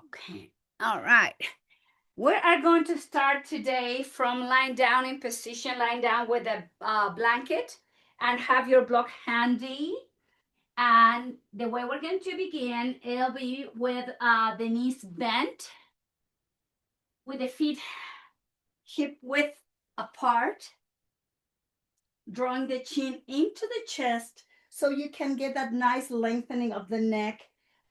Okay. All right. We are going to start today from lying down in position, lying down with a blanket and have your block handy. And the way we're going to begin, it'll be with the knees bent, with the feet hip width apart, drawing the chin into the chest so you can get that nice lengthening of the neck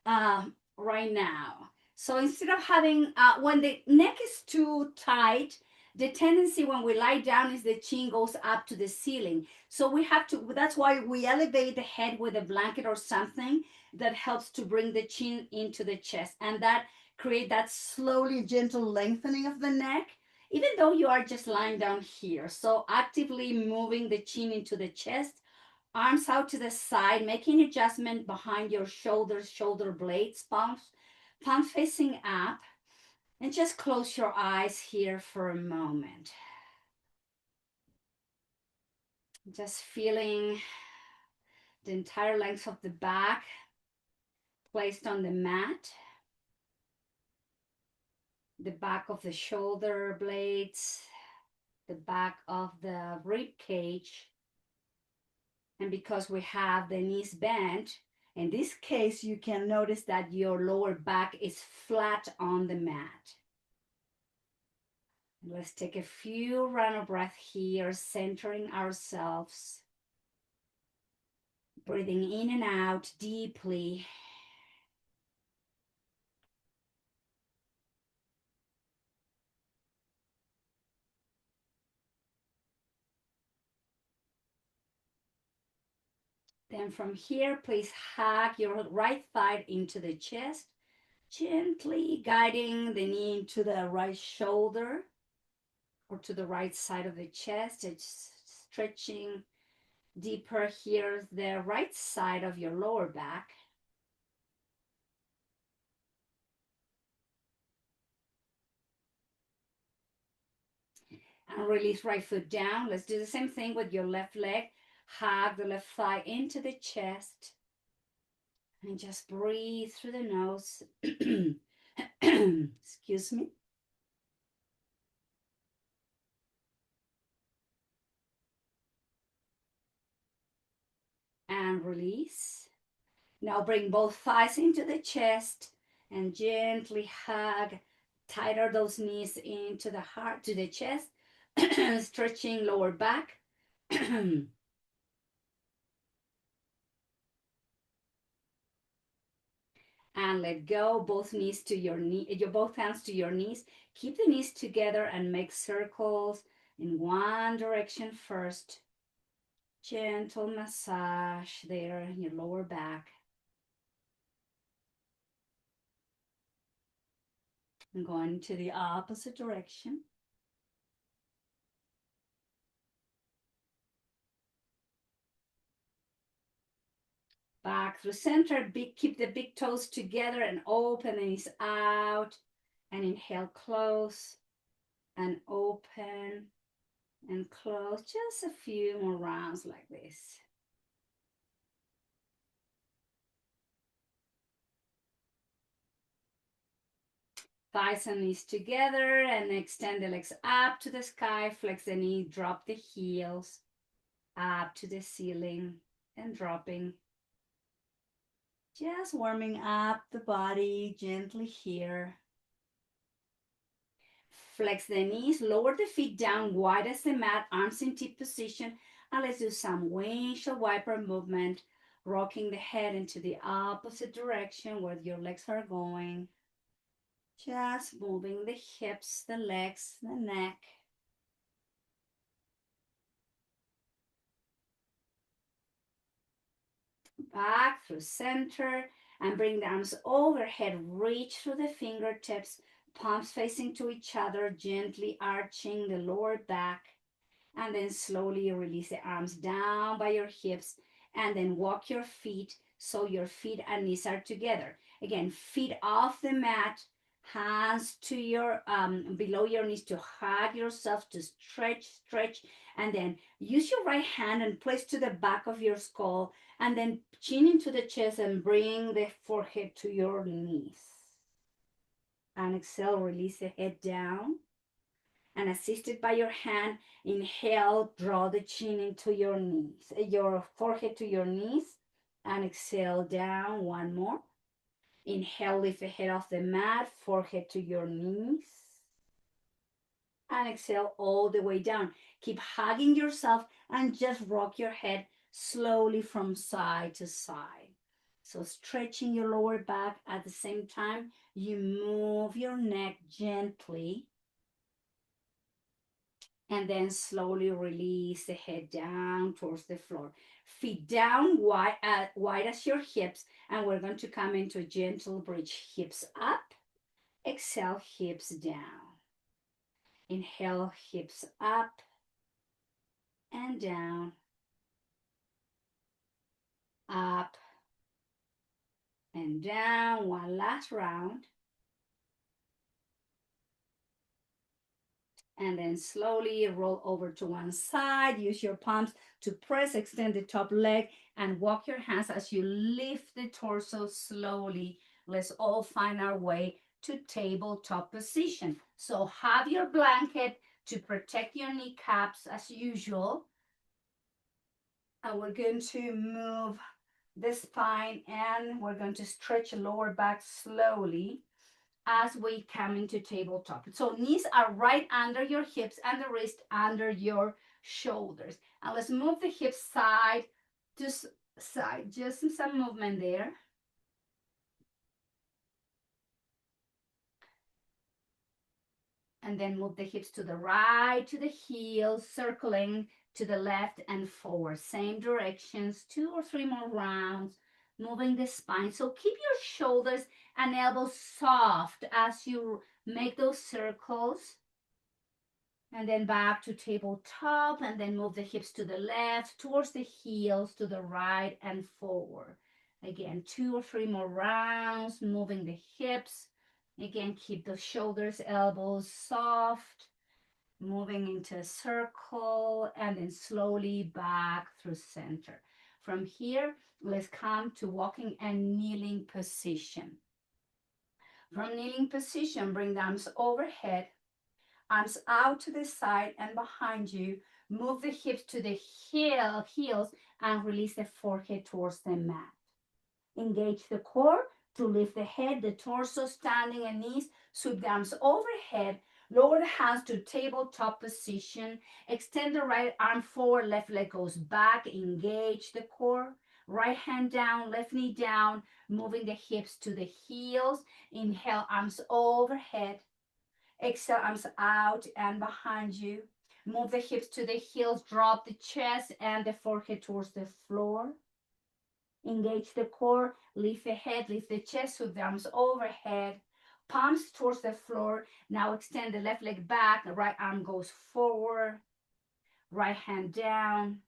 right now. So instead of having, when the neck is too tight, the tendency when we lie down is the chin goes up to the ceiling. So we have to, that's why we elevate the head with a blanket or something that helps to bring the chin into the chest. And that create that slowly gentle lengthening of the neck even though you are just lying down here. So actively moving the chin into the chest, arms out to the side, making adjustment behind your shoulders, shoulder blades, palms facing up, and just close your eyes here for a moment. Just feeling the entire length of the back placed on the mat, the back of the shoulder blades, the back of the rib cage. And because we have the knees bent, in this case, you can notice that your lower back is flat on the mat. Let's take a few round of breath here, centering ourselves. Breathing in and out deeply. Then from here, please hug your right thigh into the chest, gently guiding the knee into the right shoulder or to the right side of the chest. It's stretching deeper here, the right side of your lower back. And release right foot down. Let's do the same thing with your left leg. Hug the left thigh into the chest. And just breathe through the nose. Excuse me. And release. Now bring both thighs into the chest and gently hug. Tighter those knees into the heart, to the chest. Stretching lower back. And let go, both knees to your knee, your both hands to your knees. Keep the knees together and make circles in one direction first. Gentle massage there in your lower back. And going to the opposite direction. Back through center, keep the big toes together and open the knees out. And inhale, close and open and close. Just a few more rounds like this. Thighs and knees together and extend the legs up to the sky. Flex the knee, drop the heels up to the ceiling and dropping. Just warming up the body gently here. Flex the knees, lower the feet down wide as the mat, arms in T position. And let's do some windshield wiper movement, rocking the head into the opposite direction where your legs are going. Just moving the hips, the legs, the neck. Back through center and bring the arms overhead. Reach through the fingertips, palms facing to each other, gently arching the lower back. And then slowly release the arms down by your hips and then walk your feet so your feet and knees are together. Again, feet off the mat, hands to your below your knees to hug yourself, to stretch, and then use your right hand and place to the back of your skull, and then chin into the chest and bring the forehead to your knees. And exhale, release the head down. And assisted by your hand, inhale, draw the chin into your knees, your forehead to your knees. And exhale down, one more. Inhale, lift the head off the mat, forehead to your knees. And exhale all the way down. Keep hugging yourself and just rock your head slowly from side to side. So stretching your lower back at the same time, you move your neck gently and then slowly release the head down towards the floor. Feet down, wide as your hips, and we're going to come into a gentle bridge. Hips up, exhale, hips down. Inhale, hips up and down, up and down. One last round. And then slowly roll over to one side. Use your palms to press, extend the top leg, and walk your hands as you lift the torso slowly. Let's all find our way to tabletop position. So have your blanket to protect your kneecaps as usual. And we're going to move the spine and we're going to stretch the lower back slowly as we come into tabletop. So knees are right under your hips and the wrist under your shoulders. And let's move the hips side to side, just some movement there. And then move the hips to the right, to the heels, circling to the left and forward. Same directions, 2 or 3 more rounds, moving the spine. So keep your shoulders and elbows soft as you make those circles. And then back to tabletop, and then move the hips to the left, towards the heels, to the right and forward. Again, 2 or 3 more rounds, moving the hips. Again, keep the shoulders, elbows soft, moving into a circle, and then slowly back through center. From here, let's come to walking and kneeling position. From kneeling position, bring the arms overhead, arms out to the side and behind you. Move the hips to the heels and release the forehead towards the mat. Engage the core to lift the head, the torso, standing and knees. Sweep the arms overhead. Lower the hands to tabletop position. Extend the right arm forward, left leg goes back. Engage the core. Right hand down, left knee down, moving the hips to the heels. Inhale, arms overhead. Exhale, arms out and behind you. Move the hips to the heels, drop the chest and the forehead towards the floor. Engage the core, lift the head, lift the chest with the arms overhead. Palms towards the floor. Now extend the left leg back, the right arm goes forward. Right hand down.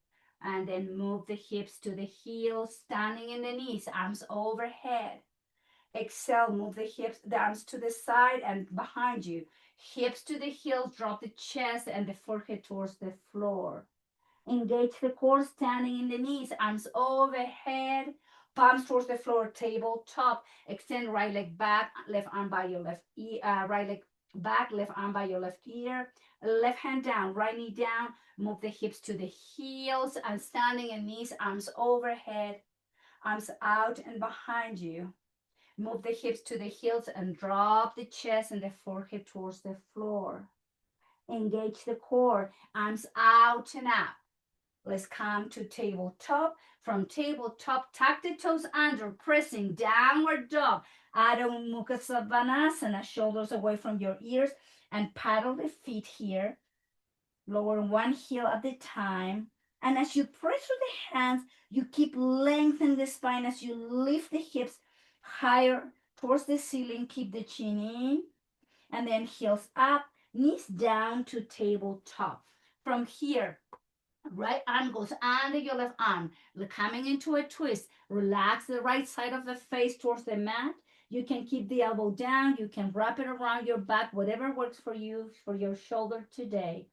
And then move the hips to the heels, standing in the knees, arms overhead. Exhale, move the hips, the arms to the side and behind you. Hips to the heels, drop the chest and the forehead towards the floor. Engage the core, standing in the knees, arms overhead, palms towards the floor, tabletop. Extend right leg back, left arm by your left ear, right leg back, left arm by your left ear. Left hand down, right knee down. Move the hips to the heels and standing in knees, arms overhead, arms out and behind you. Move the hips to the heels and drop the chest and the forehead towards the floor. Engage the core, arms out and up. Let's come to tabletop. From tabletop, tuck the toes under, pressing downward dog. Adho Mukha Svanasana, shoulders away from your ears, and paddle the feet here. Lower one heel at a time. And as you press with the hands, you keep lengthening the spine as you lift the hips higher towards the ceiling. Keep the chin in. And then heels up, knees down to tabletop. From here, right arm goes under your left arm, coming into a twist. Relax the right side of the face towards the mat. You can keep the elbow down. You can wrap it around your back, whatever works for you, for your shoulder today.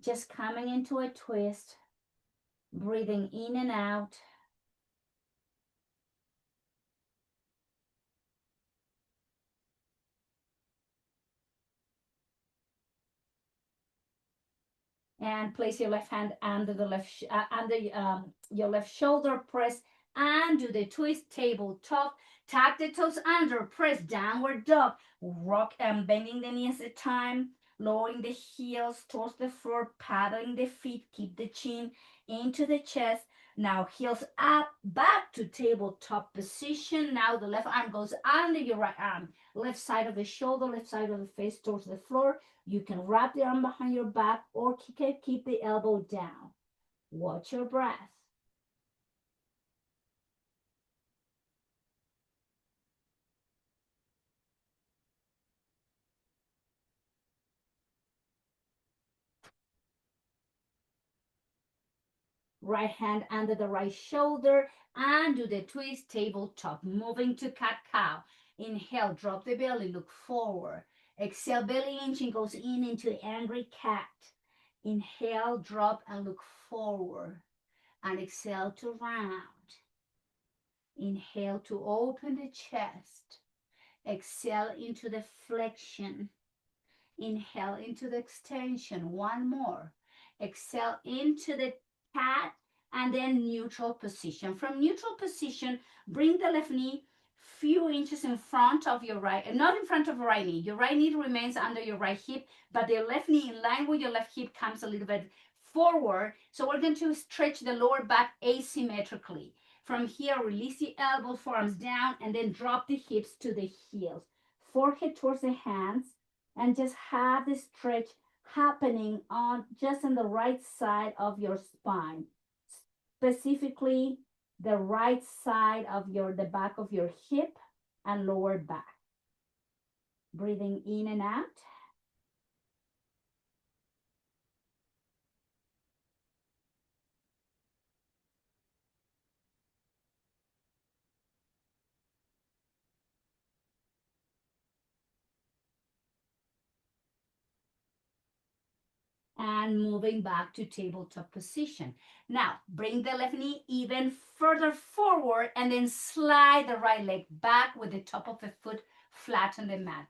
Just coming into a twist, breathing in and out. And place your left hand under the your left shoulder. Press and do the twist, tabletop. Tap the toes under. Press downward dog. Rock and bending the knees at a time. Lowering the heels towards the floor, paddling the feet. Keep the chin into the chest. Now heels up, back to tabletop position. Now the left arm goes under your right arm. Left side of the shoulder, left side of the face towards the floor. You can wrap the arm behind your back or keep the elbow down. Watch your breath. Right hand under the right shoulder and do the twist tabletop. Moving to cat-cow. Inhale, drop the belly, look forward. Exhale, belly inching goes in into angry cat. Inhale, drop and look forward. And exhale to round. Inhale to open the chest. Exhale into the flexion. Inhale into the extension. One more. Exhale into the cat and then neutral position. From neutral position, bring the left knee few inches in front of your right, not in front of your right knee. Your right knee remains under your right hip, but the left knee in line with your left hip comes a little bit forward. So we're going to stretch the lower back asymmetrically. From here, release the elbows, forearms down, and then drop the hips to the heels. Forehead towards the hands, and just have the stretch happening on just on the right side of your spine, specifically the right side of the back of your hip and lower back. Breathing in and out. And moving back to tabletop position. Now, bring the left knee even further forward and then slide the right leg back with the top of the foot flat on the mat.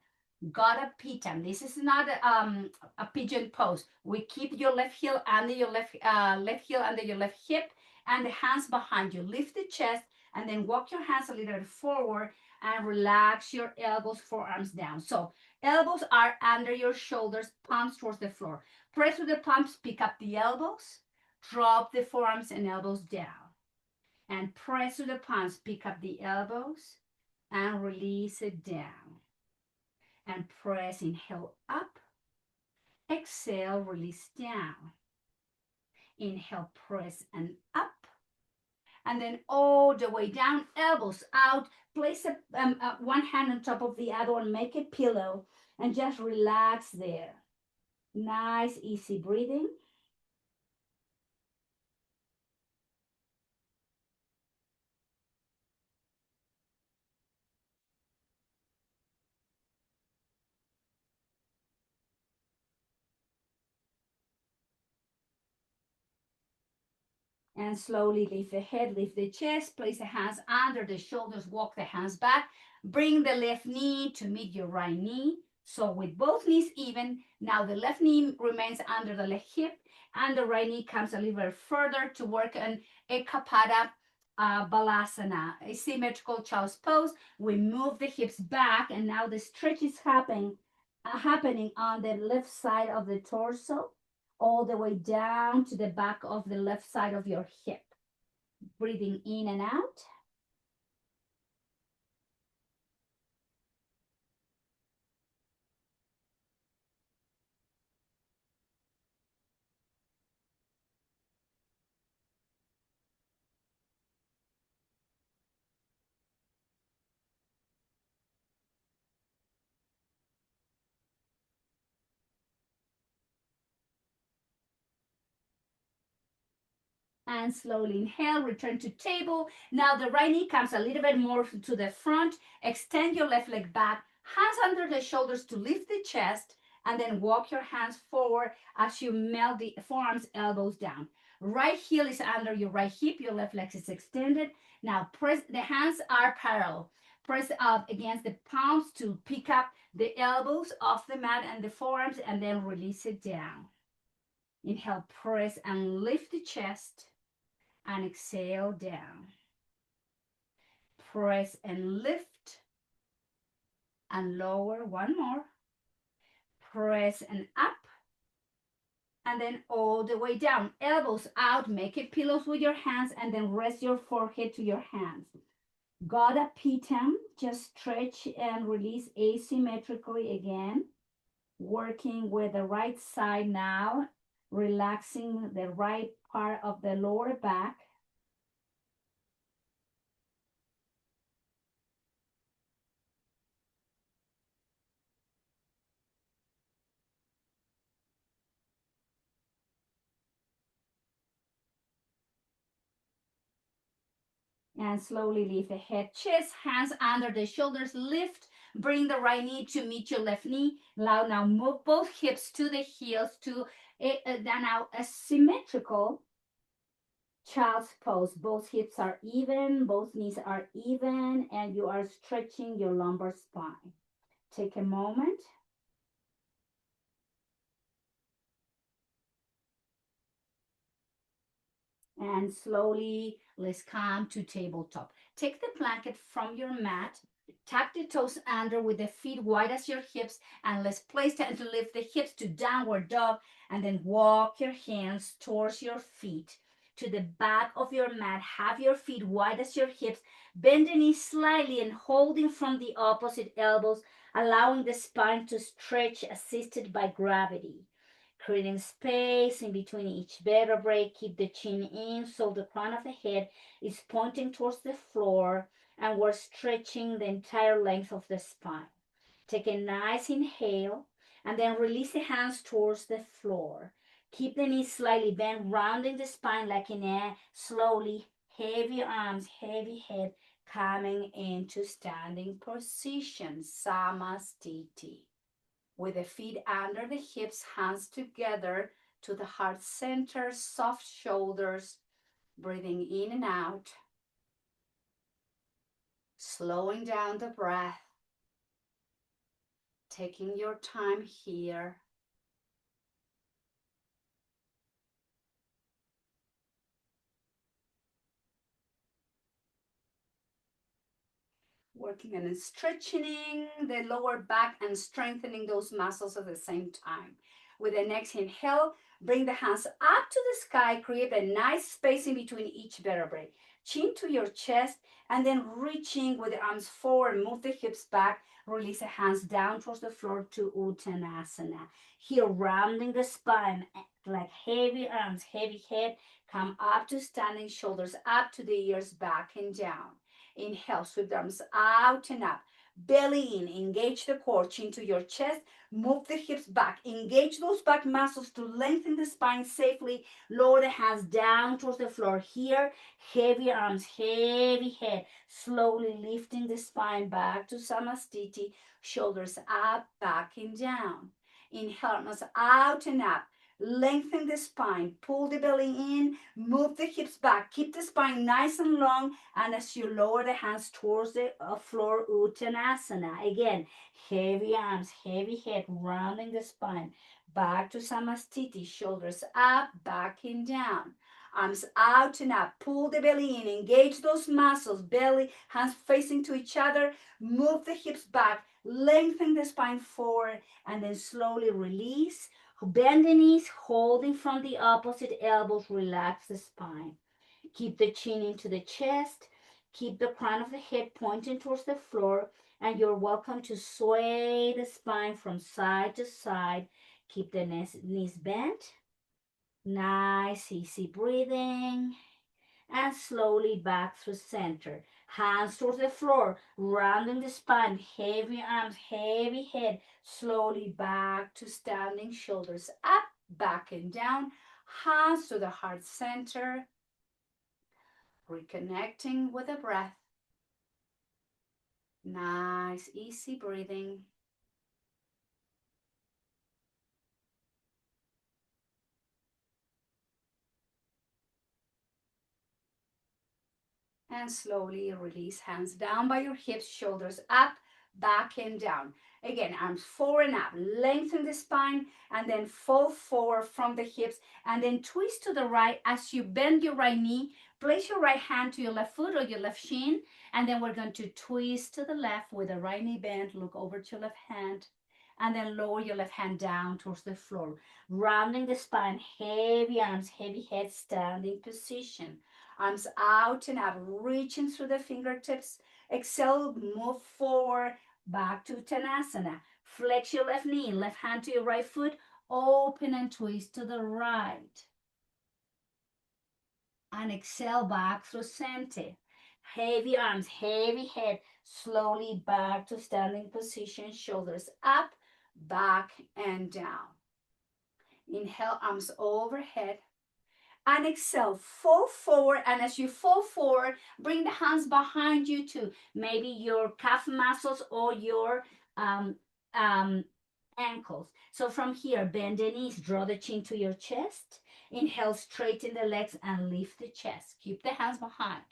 Gada pitam. This is not a pigeon pose. We keep your left heel under your left heel under your left hip and the hands behind you. Lift the chest and then walk your hands a little forward and relax your elbows, forearms down. So elbows are under your shoulders, palms towards the floor. Press with the palms, pick up the elbows, drop the forearms and elbows down. And press with the palms, pick up the elbows and release it down. And press, inhale up. Exhale, release down. Inhale, press and up. And then all the way down, elbows out. Place one hand on top of the other one, make a pillow, and just relax there. Nice, easy breathing. And slowly lift the head, lift the chest, place the hands under the shoulders, walk the hands back, bring the left knee to meet your right knee. So with both knees even, now the left knee remains under the left hip and the right knee comes a little bit further to work on Ekapada Balasana, a symmetrical child's pose. We move the hips back and now the stretch is happening on the left side of the torso all the way down to the back of the left side of your hip. Breathing in and out. And slowly inhale, return to table. Now the right knee comes a little bit more to the front. Extend your left leg back, hands under the shoulders to lift the chest, and then walk your hands forward as you melt the forearms, elbows down. Right heel is under your right hip, your left leg is extended. Now press, the hands are parallel. Press up against the palms to pick up the elbows off the mat and the forearms, and then release it down. Inhale, press and lift the chest, and exhale down. Press and lift and lower. One more. Press and up, and then all the way down. Elbows out, make it pillows with your hands, and then rest your forehead to your hands. Gada Pitam, just stretch and release asymmetrically again. Working with the right side now, relaxing the right part of the lower back. And slowly lift the head, chest, hands under the shoulders, lift, bring the right knee to meet your left knee. Now move both hips to the heels to now a symmetrical child's pose. Both hips are even, both knees are even, and you are stretching your lumbar spine. Take a moment. And slowly, let's come to tabletop. Take the blanket from your mat, tuck the toes under with the feet wide as your hips, and let's place that to lift the hips to downward dog, and then walk your hands towards your feet to the back of your mat. Have your feet wide as your hips, bend the knees slightly and holding from the opposite elbows, allowing the spine to stretch assisted by gravity. Creating space in between each vertebrae. Keep the chin in so the crown of the head is pointing towards the floor, and we're stretching the entire length of the spine. Take a nice inhale and then release the hands towards the floor. Keep the knees slightly bent, rounding the spine like in a slowly, heavy arms, heavy head, coming into standing position, Samastiti. With the feet under the hips, hands together to the heart center, soft shoulders, breathing in and out, slowing down the breath, taking your time here. Working on stretching the lower back and strengthening those muscles at the same time. With the next inhale, bring the hands up to the sky, create a nice space in between each vertebrae. Chin to your chest, and then reaching with the arms forward, move the hips back, release the hands down towards the floor to Uttanasana. Here, rounding the spine, like heavy arms, heavy head, come up to standing, shoulders up to the ears, back and down. Inhale, sweep the arms out and up. Belly in, engage the core, chin to your chest, move the hips back, engage those back muscles to lengthen the spine safely, lower the hands down towards the floor here, heavy arms, heavy head, slowly lifting the spine back to Samastiti, shoulders up, back and down. Inhale, arms out and up. Lengthen the spine, pull the belly in, move the hips back, keep the spine nice and long, and as you lower the hands towards the floor, Uttanasana. Again, heavy arms, heavy head, rounding the spine, back to Samastiti, shoulders up, back and down. Arms out and up, pull the belly in, engage those muscles, belly, hands facing to each other, move the hips back, lengthen the spine forward, and then slowly release. Bend the knees, holding from the opposite elbows, relax the spine. Keep the chin into the chest. Keep the crown of the head pointing towards the floor, and you're welcome to sway the spine from side to side. Keep the knees bent. Nice, easy breathing. And slowly back through center. Hands towards the floor, rounding the spine, heavy arms, heavy head, slowly back to standing, shoulders up, back and down, hands to the heart center, reconnecting with the breath. Nice, easy breathing. And slowly release, hands down by your hips, shoulders up, back and down. Again, arms forward and up. Lengthen the spine and then fall forward from the hips and then twist to the right as you bend your right knee. Place your right hand to your left foot or your left shin, and then we're going to twist to the left with the right knee bent. Look over to your left hand and then lower your left hand down towards the floor. Rounding the spine, heavy arms, heavy head, standing position. Arms out and out, reaching through the fingertips. Exhale, move forward, back to Tanasana. Flex your left knee, left hand to your right foot. Open and twist to the right. And exhale back through center. Heavy arms, heavy head. Slowly back to standing position. Shoulders up, back, and down. Inhale, arms overhead. And exhale, fall forward. And as you fall forward, bring the hands behind you to maybe your calf muscles or your um, ankles. So from here, bend the knees, draw the chin to your chest. Inhale, straighten the legs and lift the chest. Keep the hands behind.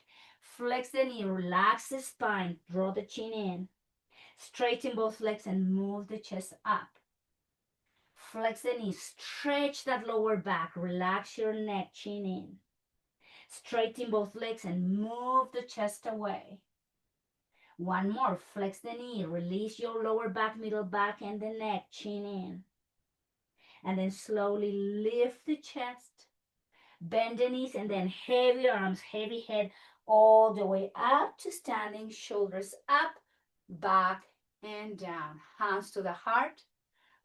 Flex the knee, relax the spine, draw the chin in. Straighten both legs and move the chest up. Flex the knees, stretch that lower back, relax your neck, chin in. Straighten both legs and move the chest away. One more, flex the knee, release your lower back, middle back, and the neck, chin in. And then slowly lift the chest, bend the knees, and then heavy arms, heavy head, all the way up to standing, shoulders up, back, and down. Hands to the heart.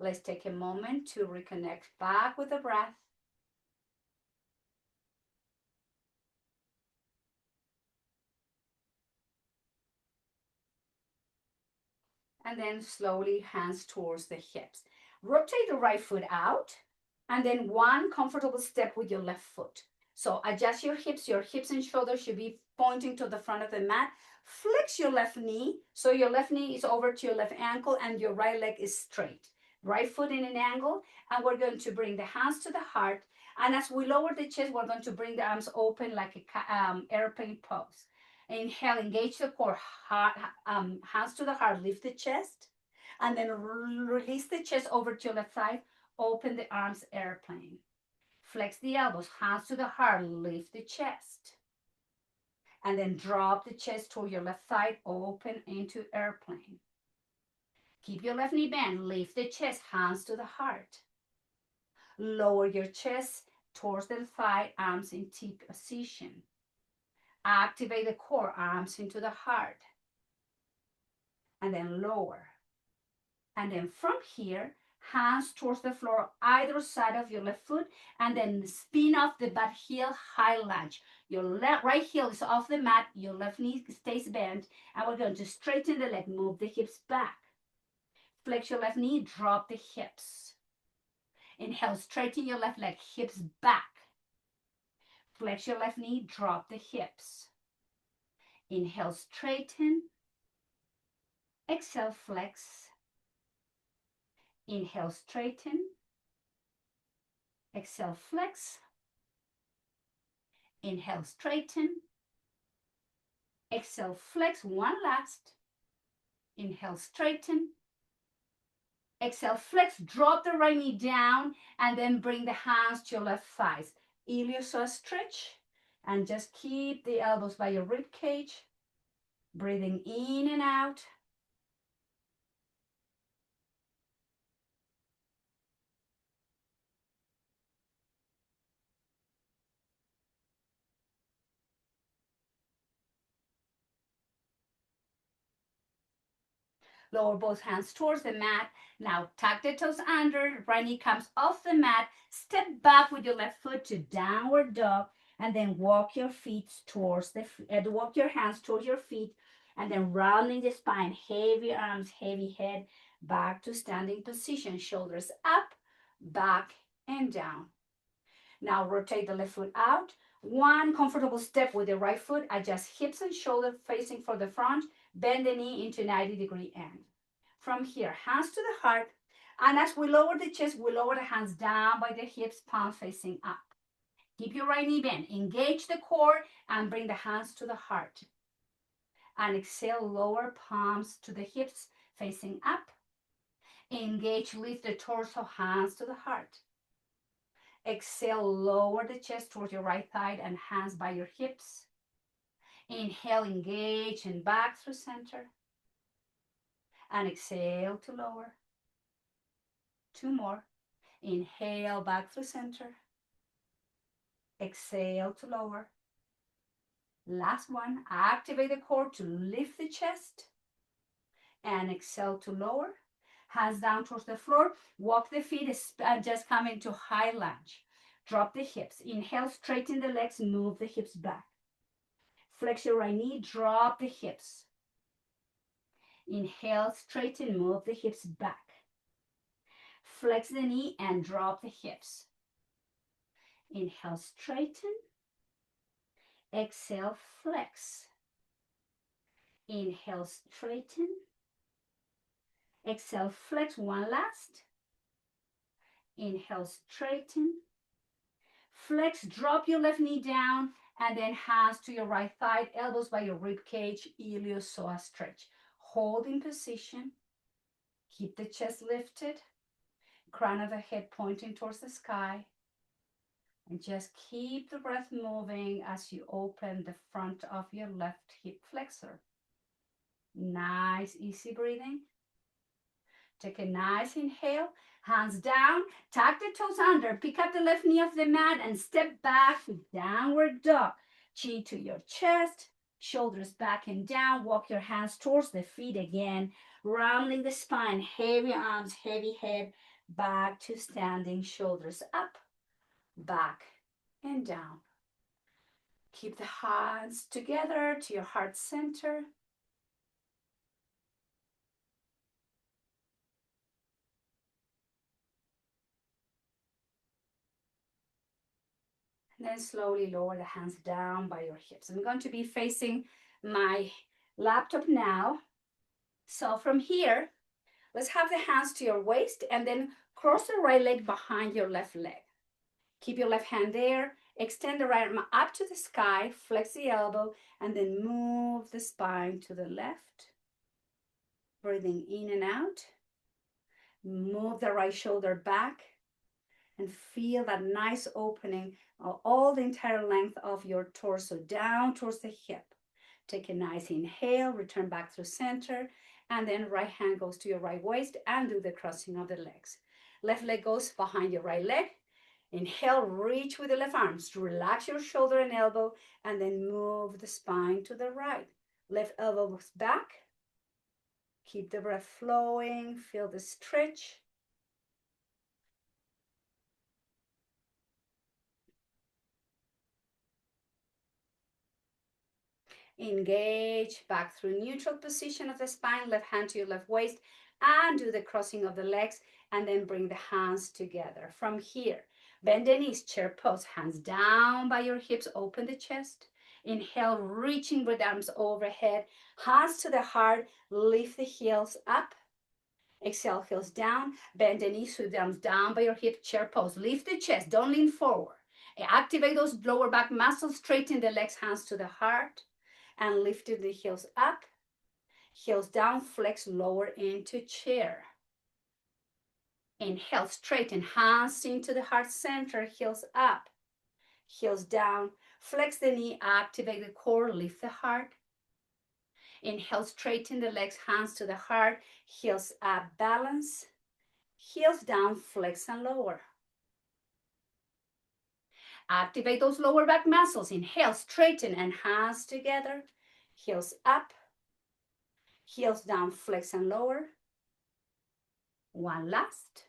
Let's take a moment to reconnect back with the breath. And then slowly hands towards the hips. Rotate the right foot out and then one comfortable step with your left foot. So adjust your hips and shoulders should be pointing to the front of the mat. Flex your left knee, so your left knee is over to your left ankle and your right leg is straight. Right foot in an angle, and we're going to bring the hands to the heart. And as we lower the chest, we're going to bring the arms open like a airplane pose. Inhale, engage the core, heart, hands to the heart, lift the chest, and then release the chest over to your left side, open the arms, airplane. Flex the elbows, hands to the heart, lift the chest. And then drop the chest to your left side, open into airplane. Keep your left knee bent, lift the chest, hands to the heart. Lower your chest towards the thigh, arms in T position. Activate the core, arms into the heart. And then lower. And then from here, hands towards the floor, either side of your left foot, and then spin off the back heel, high lunge. Your right heel is off the mat, your left knee stays bent, and we're going to straighten the leg, move the hips back. Flex your left knee, drop the hips. Inhale, straighten your left leg, hips back. Flex your left knee, drop the hips. Inhale, straighten. Exhale, flex. Inhale, straighten. Exhale, flex. Inhale, straighten. Exhale, flex. One last. Inhale, straighten. Exhale, flex. Drop the right knee down and then bring the hands to your left thighs. Iliopsoas stretch and just keep the elbows by your rib cage. Breathing in and out. Lower both hands towards the mat. Now tuck the toes under. Right knee comes off the mat. Step back with your left foot to downward dog, and then walk your feet towards the walk your hands towards your feet, and then rounding the spine. Heavy arms, heavy head. Back to standing position. Shoulders up, back, and down. Now rotate the left foot out. One comfortable step with the right foot. Adjust hips and shoulder facing for the front. Bend the knee into 90-degree angle. From here, hands to the heart. And as we lower the chest, we lower the hands down by the hips, palm facing up. Keep your right knee bent. Engage the core and bring the hands to the heart. And exhale, lower palms to the hips, facing up. Engage, lift the torso, hands to the heart. Exhale, lower the chest towards your right thigh and hands by your hips. Inhale, engage and back through center. And exhale to lower. Two more. Inhale, back through center. Exhale to lower. Last one. Activate the core to lift the chest. And exhale to lower. Hands down towards the floor. Walk the feet and just come into high lunge. Drop the hips. Inhale, straighten the legs, move the hips back. Flex your right knee, drop the hips. Inhale, straighten, move the hips back. Flex the knee and drop the hips. Inhale, straighten. Exhale, flex. Inhale, straighten. Exhale, flex. One last. Inhale, straighten. Flex, drop your left knee down, and then hands to your right thigh, elbows by your rib cage, iliopsoas stretch. Hold in position. Keep the chest lifted. Crown of the head pointing towards the sky. And just keep the breath moving as you open the front of your left hip flexor. Nice, easy breathing. Take a nice inhale, hands down, tuck the toes under, pick up the left knee off the mat and step back to downward dog. Chin to your chest, shoulders back and down, walk your hands towards the feet again, rounding the spine, heavy arms, heavy head, back to standing, shoulders up, back and down. Keep the hands together to your heart center. And then slowly lower the hands down by your hips. I'm going to be facing my laptop now. So from here, let's have the hands to your waist and then cross the right leg behind your left leg. Keep your left hand there. Extend the right arm up to the sky. Flex the elbow and then move the spine to the left. Breathing in and out. Move the right shoulder back and feel that nice opening of all the entire length of your torso down towards the hip. Take a nice inhale, return back through center, and then right hand goes to your right waist and do the crossing of the legs. Left leg goes behind your right leg. Inhale, reach with the left arms. Relax your shoulder and elbow, and then move the spine to the right. Left elbow goes back. Keep the breath flowing. Feel the stretch. Engage back through neutral position of the spine, left hand to your left waist, and do the crossing of the legs, and then bring the hands together. From here, bend the knees, chair pose, hands down by your hips, open the chest. Inhale, reaching with arms overhead, hands to the heart, lift the heels up. Exhale, heels down, bend the knees with the arms down by your hip, chair pose. Lift the chest, don't lean forward. Activate those lower back muscles, straighten the legs, hands to the heart. And lifting the heels up, heels down, flex, lower into chair. Inhale, straighten, hands into the heart center, heels up, heels down, flex the knee, activate the core, lift the heart. Inhale, straighten the legs, hands to the heart, heels up, balance, heels down, flex and lower. Activate those lower back muscles. Inhale, straighten and hands together. Heels up, heels down, flex and lower. One last.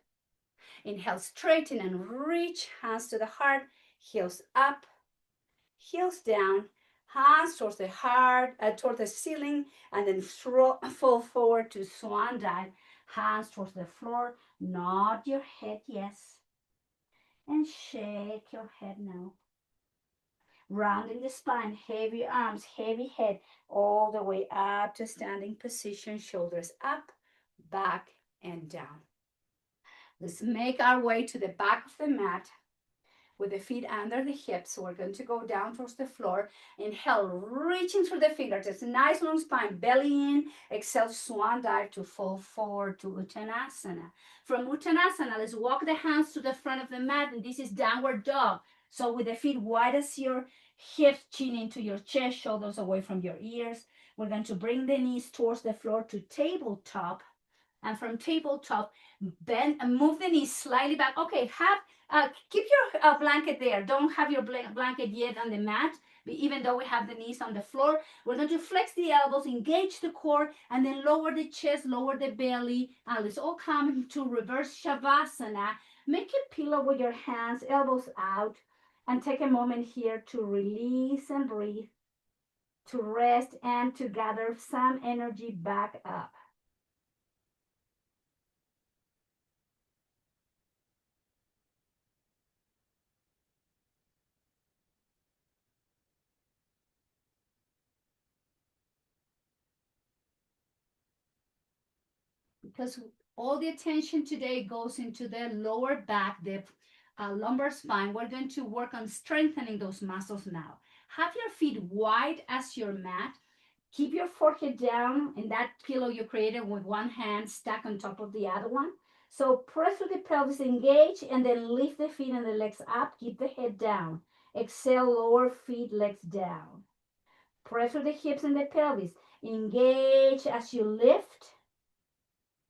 Inhale, straighten and reach, hands to the heart, heels up, heels down, hands towards the heart, towards the ceiling, and then fall forward to swan dive, hands towards the floor, nod your head yes, and shake your head no. Rounding the spine, heavy arms, heavy head, all the way up to standing position, shoulders up, back, and down. Let's make our way to the back of the mat. with the feet under the hips. So we're going to go down towards the floor. Inhale, reaching through the fingertips. Nice long spine, belly in. Exhale, swan dive to fall forward to Uttanasana. From Uttanasana, let's walk the hands to the front of the mat. And this is downward dog. So with the feet wide as your hips, chin into your chest, shoulders away from your ears. We're going to bring the knees towards the floor to tabletop. And from tabletop, bend and move the knees slightly back. Okay, keep your blanket there. Don't have your blanket yet on the mat, even though we have the knees on the floor. We're going to flex the elbows, engage the core, and then lower the chest, lower the belly. And let's all come into reverse Shavasana. Make a pillow with your hands, elbows out, and take a moment here to release and breathe, to rest, and to gather some energy back up. Because all the attention today goes into the lower back, the lumbar spine. We're going to work on strengthening those muscles now. Have your feet wide as your mat. Keep your forehead down in that pillow you created with one hand stacked on top of the other one. So press through the pelvis, engage, and then lift the feet and the legs up. Keep the head down. Exhale, lower feet, legs down. Press through the hips and the pelvis. Engage as you lift,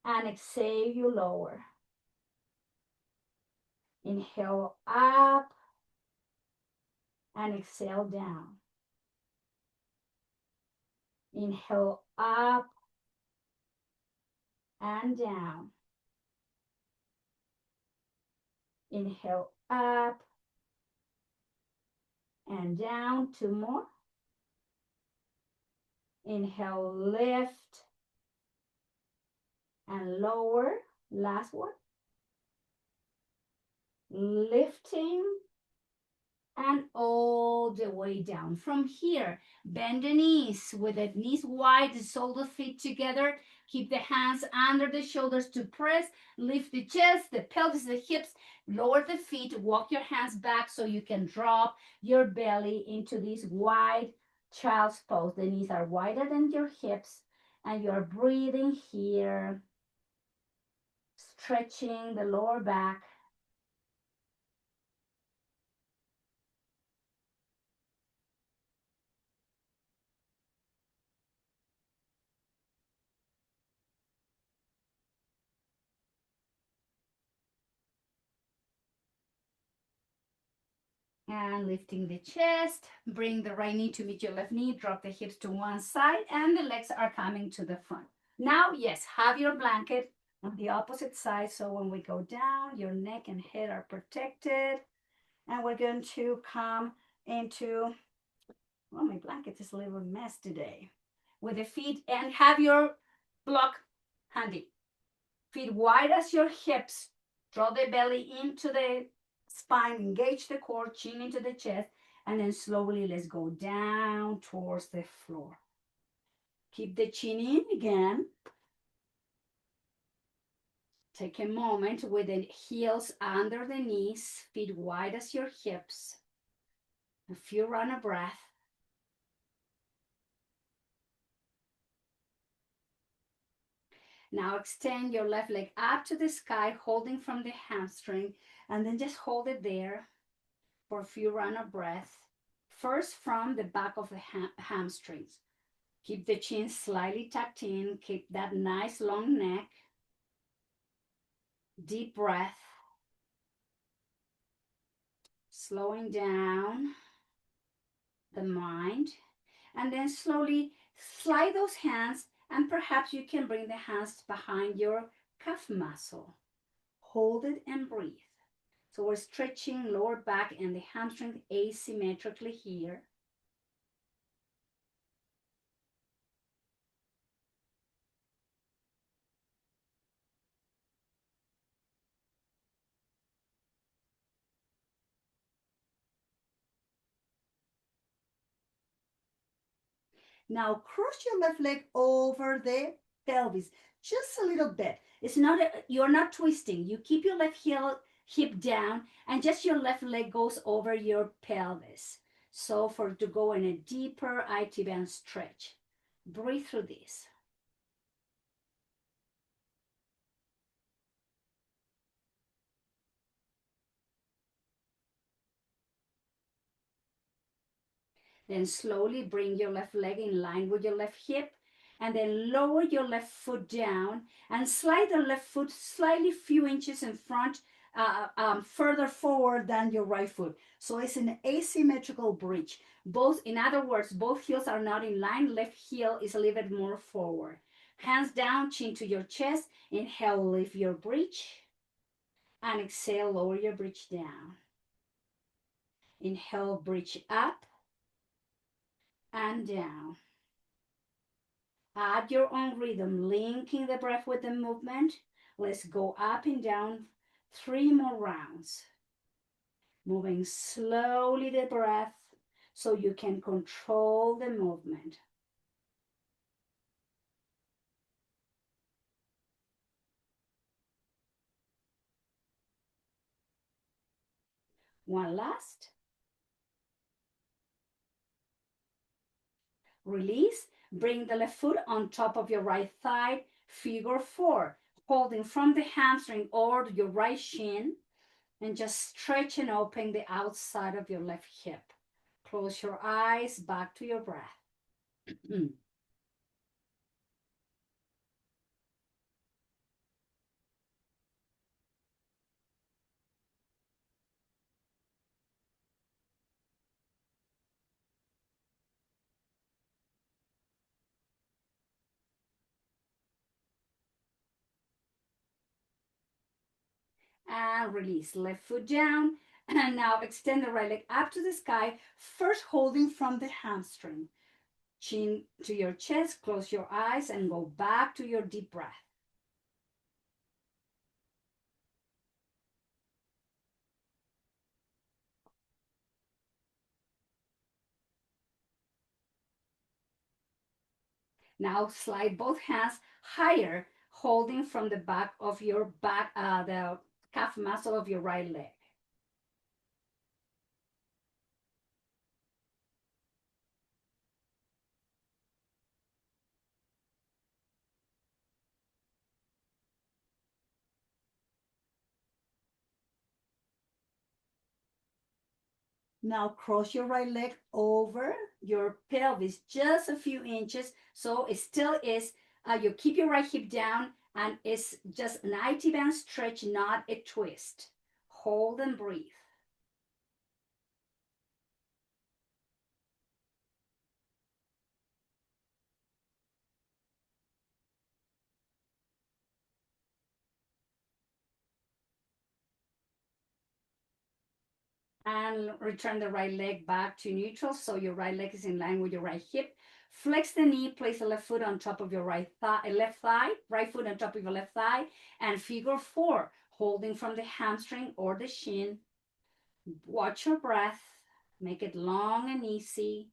and exhale, you lower. Inhale up and exhale down. Inhale up and down. Inhale up and down. Two more. Inhale, lift and lower. Last one. Lifting and all the way down. From here, bend the knees with the knees wide, the shoulder feet together. Keep the hands under the shoulders to press. Lift the chest, the pelvis, the hips. Lower the feet. Walk your hands back so you can drop your belly into this wide child's pose. The knees are wider than your hips, and you're breathing here, stretching the lower back. And lifting the chest, bring the right knee to meet your left knee, drop the hips to one side, and the legs are coming to the front. Now, yes, have your blanket on the opposite side, so when we go down, your neck and head are protected. And we're going to come into, well, my blanket is a little mess today. With the feet, and have your block handy. Feet wide as your hips. Draw the belly into the spine, engage the core, chin into the chest, and then slowly let's go down towards the floor. Keep the chin in again. Take a moment with the heels under the knees, feet wide as your hips. A few rounds of breath. Now extend your left leg up to the sky, holding from the hamstring, and then just hold it there for a few rounds of breath. First from the back of the hamstrings. Keep the chin slightly tucked in. Keep that nice long neck. Deep breath. Slowing down the mind. And then slowly slide those hands, and perhaps you can bring the hands behind your calf muscle. Hold it and breathe. So we're stretching lower back and the hamstring asymmetrically here. Now cross your left leg over the pelvis, just a little bit. It's not, you're not twisting. You keep your left heel hip down, and just your left leg goes over your pelvis. So for to go in a deeper IT band stretch. Breathe through this. Then slowly bring your left leg in line with your left hip, and then lower your left foot down and slide the left foot slightly few inches in front, further forward than your right foot. So it's an asymmetrical bridge. Both, in other words, both heels are not in line. Left heel is a little bit more forward. Hands down, chin to your chest. Inhale, lift your bridge. And exhale, lower your bridge down. Inhale, bridge up and down. Add your own rhythm, linking the breath with the movement. Let's go up and down 3 more rounds. Moving slowly the breath so you can control the movement. One last. Release. Bring the left foot on top of your right thigh, figure 4, holding from the hamstring or your right shin, and just stretch and open the outside of your left hip. Close your eyes, back to your breath. And release. Left foot down. And now extend the right leg up to the sky, first holding from the hamstring. Chin to your chest, close your eyes, and go back to your deep breath. Now slide both hands higher, holding from the back of your back, the calf muscle of your right leg. Now cross your right leg over your pelvis just a few inches. So it still is, you keep your right hip down and it's just an IT band stretch, not a twist. Hold and breathe. And return the right leg back to neutral. So your right leg is in line with your right hip. Flex the knee, place the left foot on top of your right thigh, right foot on top of your left thigh, and figure 4, holding from the hamstring or the shin. Watch your breath, make it long and easy,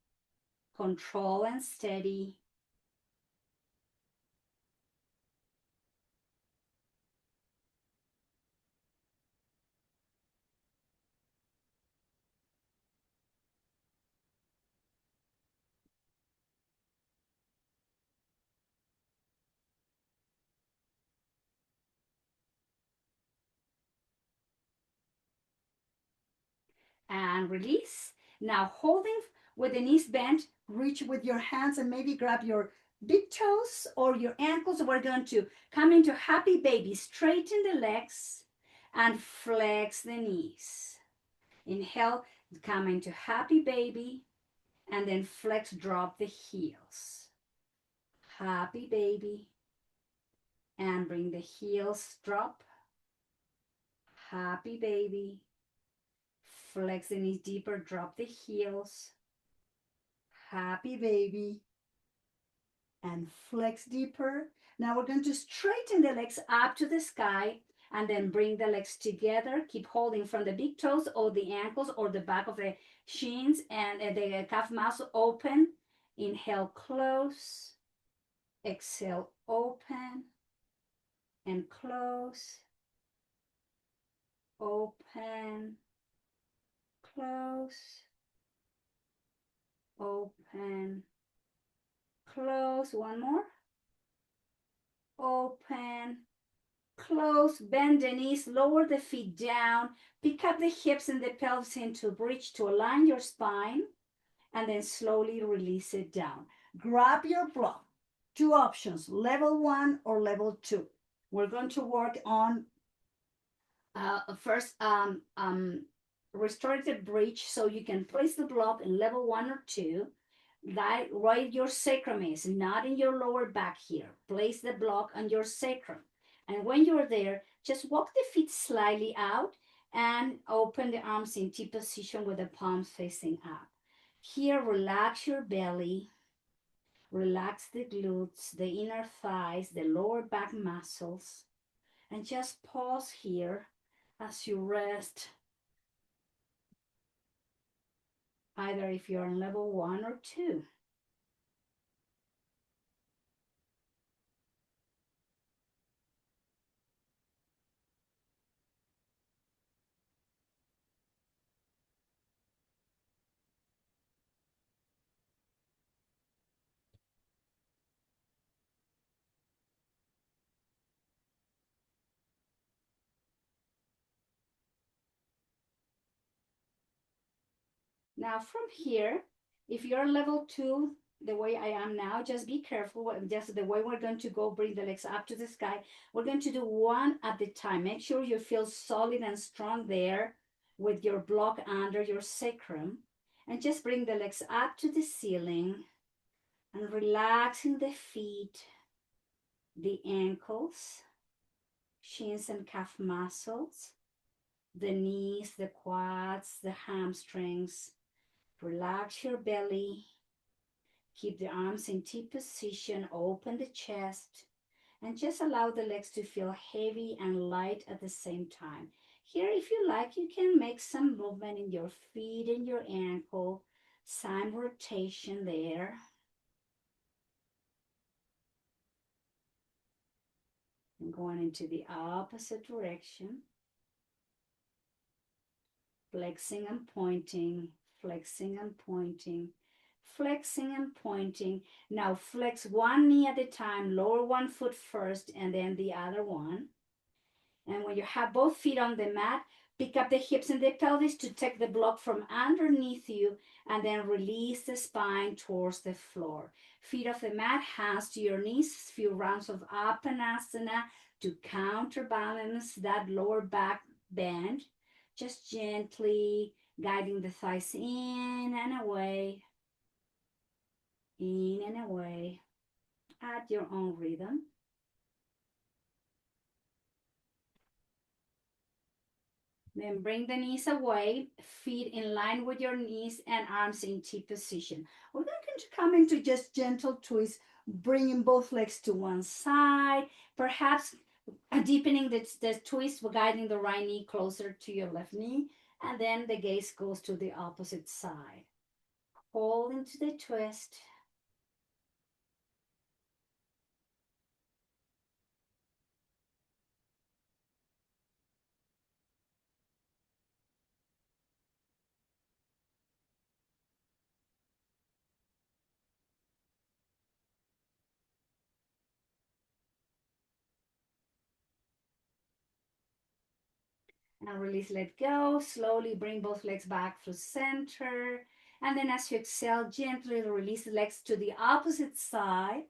control and steady. And release. Now holding with the knees bent, reach with your hands and maybe grab your big toes or your ankles. We're going to come into happy baby. Straighten the legs and flex the knees. Inhale, come into happy baby, and then flex, drop the heels. Happy baby, and bring the heels, drop. Happy baby, flex the knees deeper, drop the heels. Happy baby, and flex deeper. Now we're going to straighten the legs up to the sky and then bring the legs together. Keep holding from the big toes or the ankles or the back of the shins and the calf muscle open. Inhale, close. Exhale, open and close. open, close, open, close. One more. Open, close, bend the knees, lower the feet down, pick up the hips and the pelvis into bridge to align your spine, and then slowly release it down. Grab your block. Two options, level 1 or level 2. We're going to work on first restorative bridge, so you can place the block in level 1 or 2. Right your sacrum is, not in your lower back here. Place the block on your sacrum. And when you're there, just walk the feet slightly out and open the arms in T position with the palms facing up. Here, relax your belly, relax the glutes, the inner thighs, the lower back muscles, and just pause here as you rest, either if you're on level 1 or 2. Now from here, if you're level 2, the way I am now, just be careful. Just the way we're going to go, bring the legs up to the sky. We're going to do one at a time. Make sure you feel solid and strong there with your block under your sacrum. And just bring the legs up to the ceiling and relaxing the feet, the ankles, shins and calf muscles, the knees, the quads, the hamstrings. Relax your belly. Keep the arms in T position, open the chest, and just allow the legs to feel heavy and light at the same time. Here, if you like, you can make some movement in your feet and your ankle, some rotation there. And going into the opposite direction. Flexing and pointing, flexing and pointing, flexing and pointing. Now flex one knee at a time, lower one foot first and then the other one. And when you have both feet on the mat, pick up the hips and the pelvis to take the block from underneath you and then release the spine towards the floor. Feet off the mat, hands to your knees, few rounds of Apanasana to counterbalance that lower back bend. Just gently guiding the thighs in and away, at your own rhythm. Then bring the knees away, feet in line with your knees and arms in T position. We're going to come into just gentle twist, bringing both legs to one side, perhaps deepening the twist, guiding the right knee closer to your left knee, and then the gaze goes to the opposite side. Hold into the twist. And release, let go. Slowly bring both legs back through center. And then as you exhale, gently release the legs to the opposite side.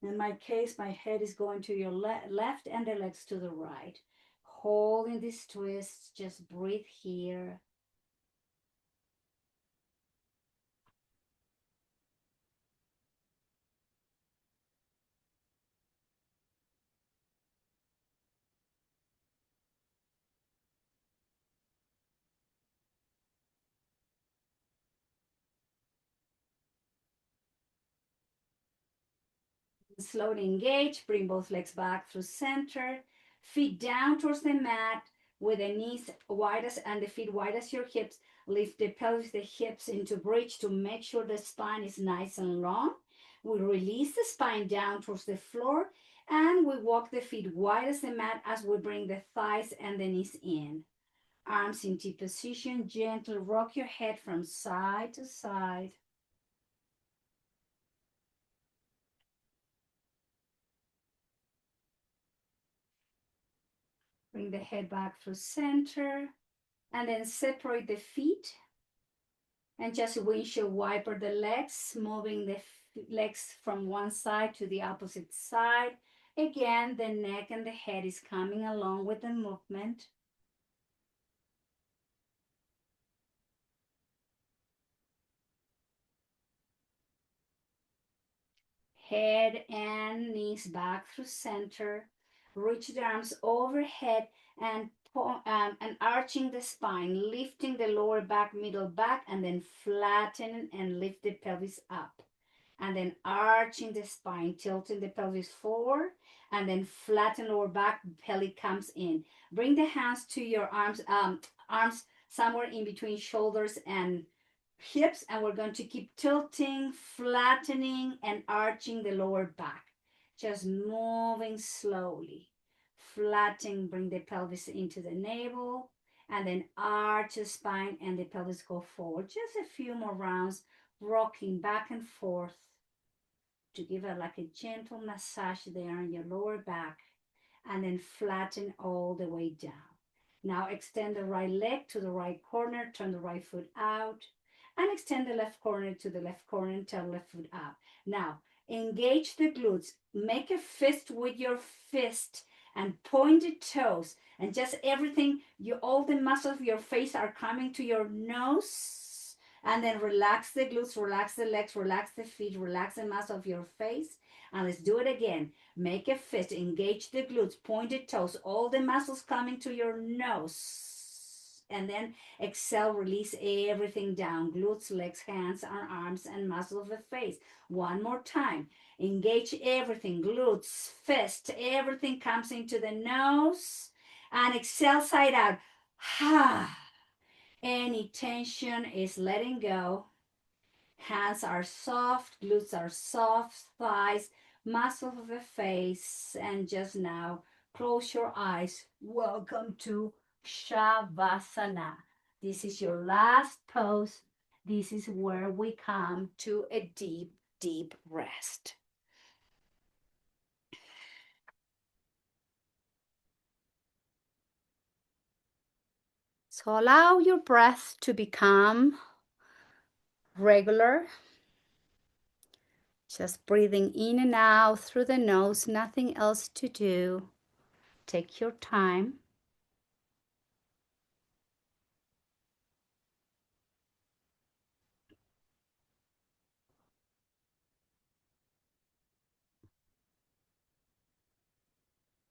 In my case, my head is going to your left and the legs to the right. Holding this twist, just breathe here. Slowly engage, bring both legs back through center, feet down towards the mat with the knees wide as and the feet wide as your hips. Lift the pelvis, the hips into bridge to make sure the spine is nice and long. We release the spine down towards the floor and we walk the feet wide as the mat as we bring the thighs and the knees in. Arms in T position. Gently rock your head from side to side. Bring the head back through center. And then separate the feet. And just windshield wiper the legs, moving the legs from one side to the opposite side. Again, the neck and the head is coming along with the movement. Head and knees back through center. Reach the arms overhead and arching the spine, lifting the lower back, middle back, and then flatten and lift the pelvis up. And then arching the spine, tilting the pelvis forward, and then flatten lower back, belly comes in. Bring the hands to your arms somewhere in between shoulders and hips, and we're going to keep tilting, flattening, and arching the lower back. Just moving slowly. Flattening, bring the pelvis into the navel, and then arch the spine and the pelvis go forward. Just a few more rounds, rocking back and forth to give it like a gentle massage there on your lower back, and then flatten all the way down. Now extend the right leg to the right corner, turn the right foot out, and extend the left corner to the left corner and turn left foot out. Now engage the glutes, make a fist with your fist and point the toes, and just everything, all the muscles of your face are coming to your nose. And then relax the glutes, relax the legs, relax the feet, relax the muscle of your face. And let's do it again. Make a fist, engage the glutes, pointed toes, all the muscles coming to your nose. And then exhale, release everything down. Glutes, legs, hands, arms, and muscle of the face. One more time. Engage everything, glutes, fist, everything comes into the nose. And exhale, side out. Ha. Any tension is letting go. Hands are soft, glutes are soft, thighs, muscles of the face, and just now close your eyes. Welcome to Shavasana. This is your last pose. This is where we come to a deep, deep rest. So allow your breath to become regular. Just breathing in and out through the nose, nothing else to do. Take your time.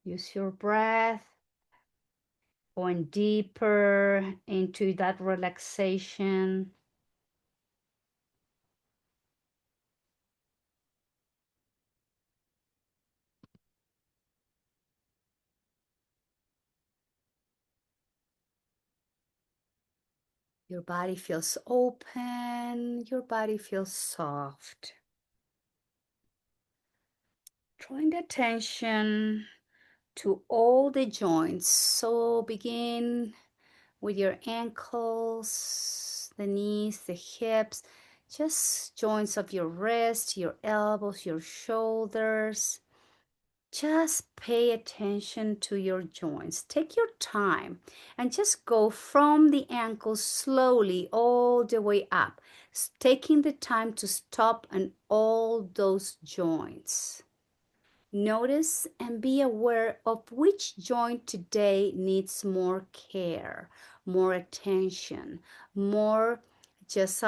Use your breath, going deeper into that relaxation. Your body feels open, your body feels soft. Drawing the attention to all the joints. So begin with your ankles, the knees, the hips, just joints of your wrists, your elbows, your shoulders. Just pay attention to your joints. Take your time and just go from the ankles slowly all the way up, taking the time to stop on all those joints. Notice and be aware of which joint today needs more care, more attention, more just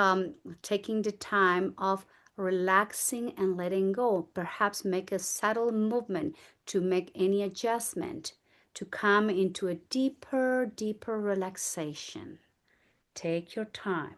taking the time of relaxing and letting go. Perhaps make a subtle movement to make any adjustment, to come into a deeper, deeper relaxation. Take your time.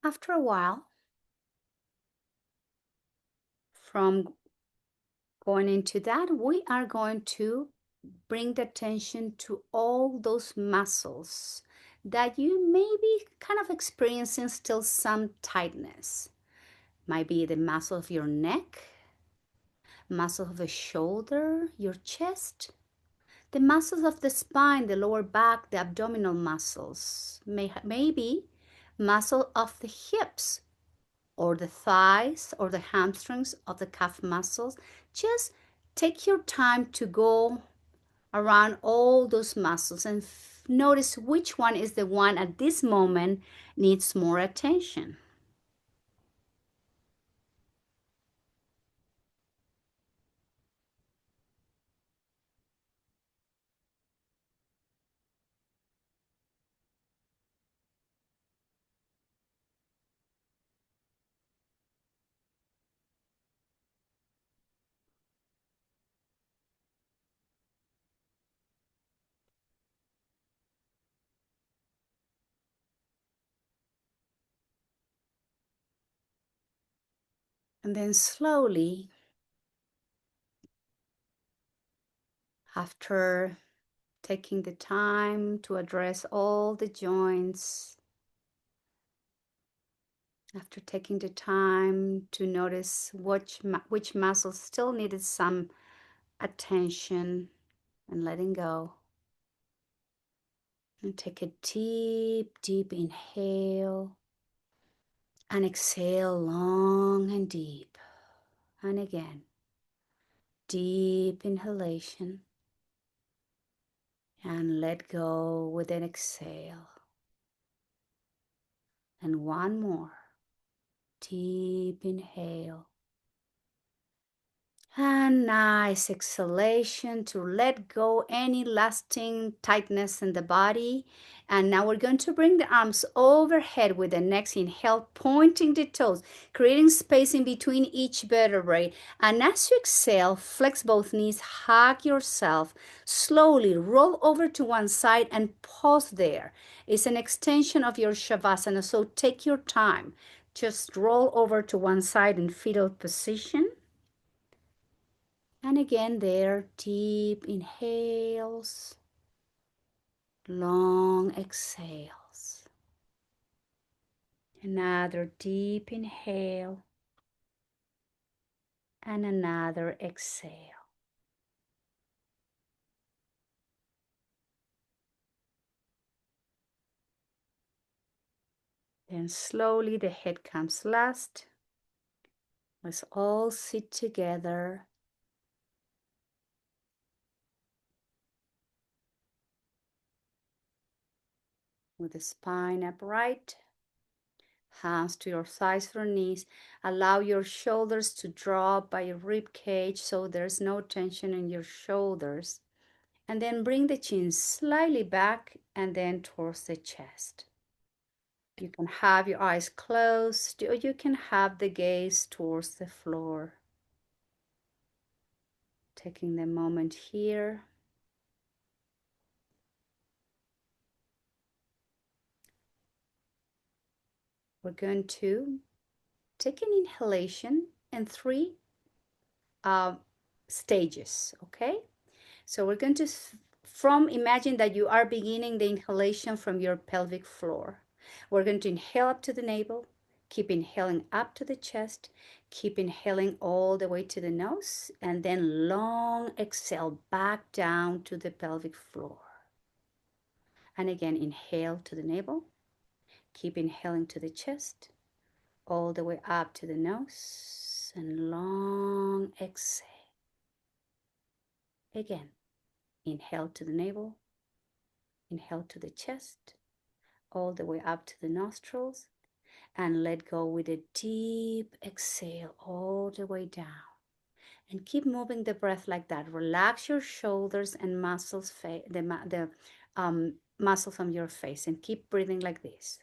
After a while, from going into that, we are going to bring the attention to all those muscles that you may be kind of experiencing still some tightness. Might be the muscle of your neck, muscle of the shoulder, your chest, the muscles of the spine, the lower back, the abdominal muscles, maybe muscle of the hips or the thighs or the hamstrings of the calf muscles. Just take your time to go around all those muscles and notice which one is the one at this moment needs more attention. And then slowly, after taking the time to address all the joints, after taking the time to notice which muscles still needed some attention and letting go. And take a deep, deep inhale and exhale long and deep. And again, deep inhalation and let go with an exhale. And one more deep inhale. And nice exhalation to let go any lasting tightness in the body. And now we're going to bring the arms overhead with the next inhale, pointing the toes, creating space in between each vertebrae. And as you exhale, flex both knees, hug yourself, slowly roll over to one side and pause there. It's an extension of your Shavasana, so take your time. Just roll over to one side in fetal position. And again there, deep inhales, long exhales. Another deep inhale and another exhale. Then slowly the head comes last. Let's all sit together. With the spine upright, hands to your thighs or knees. Allow your shoulders to drop by your rib cage so there's no tension in your shoulders. And then bring the chin slightly back and then towards the chest. You can have your eyes closed or you can have the gaze towards the floor. Taking the moment here. We're going to take an inhalation in three stages, okay? So we're going to, imagine that you are beginning the inhalation from your pelvic floor. We're going to inhale up to the navel, keep inhaling up to the chest, keep inhaling all the way to the nose, and then long exhale back down to the pelvic floor. And again, inhale to the navel, keep inhaling to the chest, all the way up to the nose, and long exhale. Again, inhale to the navel, inhale to the chest, all the way up to the nostrils, and let go with a deep exhale all the way down. And keep moving the breath like that. Relax your shoulders and muscles, the muscles from your face, and keep breathing like this.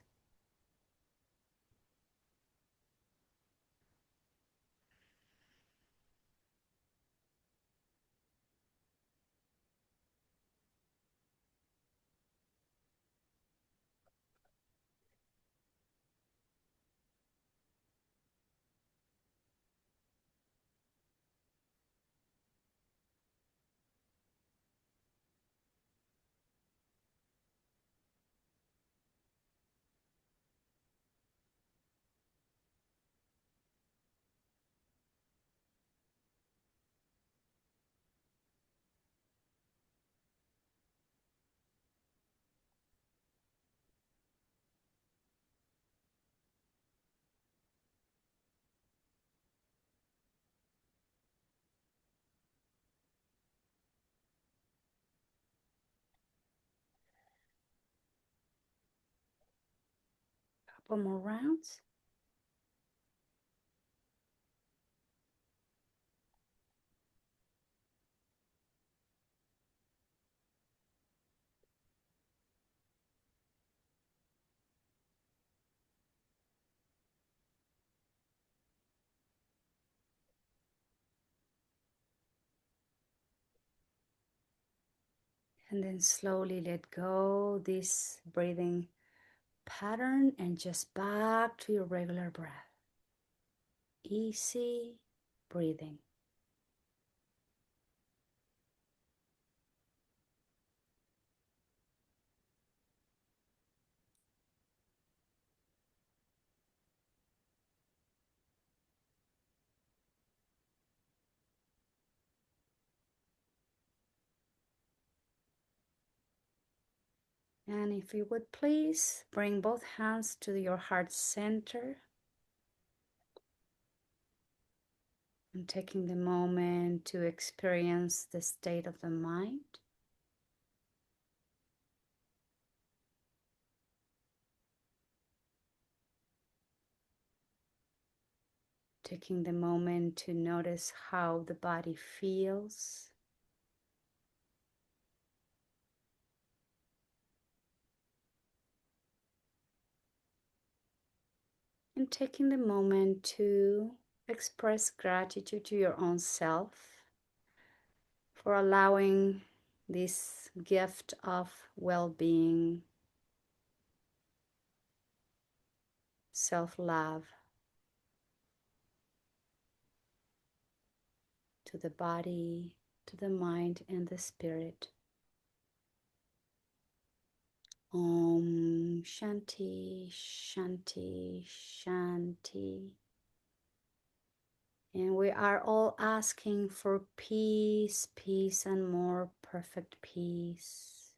couple more rounds. And then slowly let go this breathing pattern and just back to your regular breath. Easy breathing. And if you would please bring both hands to your heart center and taking the moment to experience the state of the mind. Taking the moment to notice how the body feels. And taking the moment to express gratitude to your own self for allowing this gift of well-being, self-love to the body, to the mind, and the spirit. Om Shanti, Shanti, Shanti. And we are all asking for peace, peace, and more perfect peace.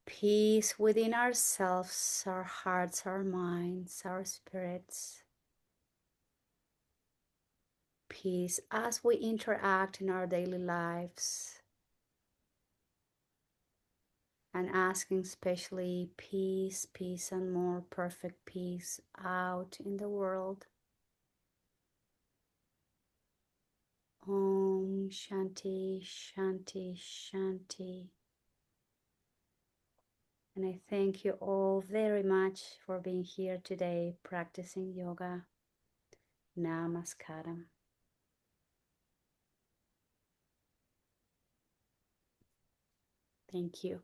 Peace within ourselves, our hearts, our minds, our spirits. Peace as we interact in our daily lives. And asking especially peace, peace, and more perfect peace out in the world. Om Shanti, Shanti, Shanti. And I thank you all very much for being here today practicing yoga. Namaskaram. Thank you.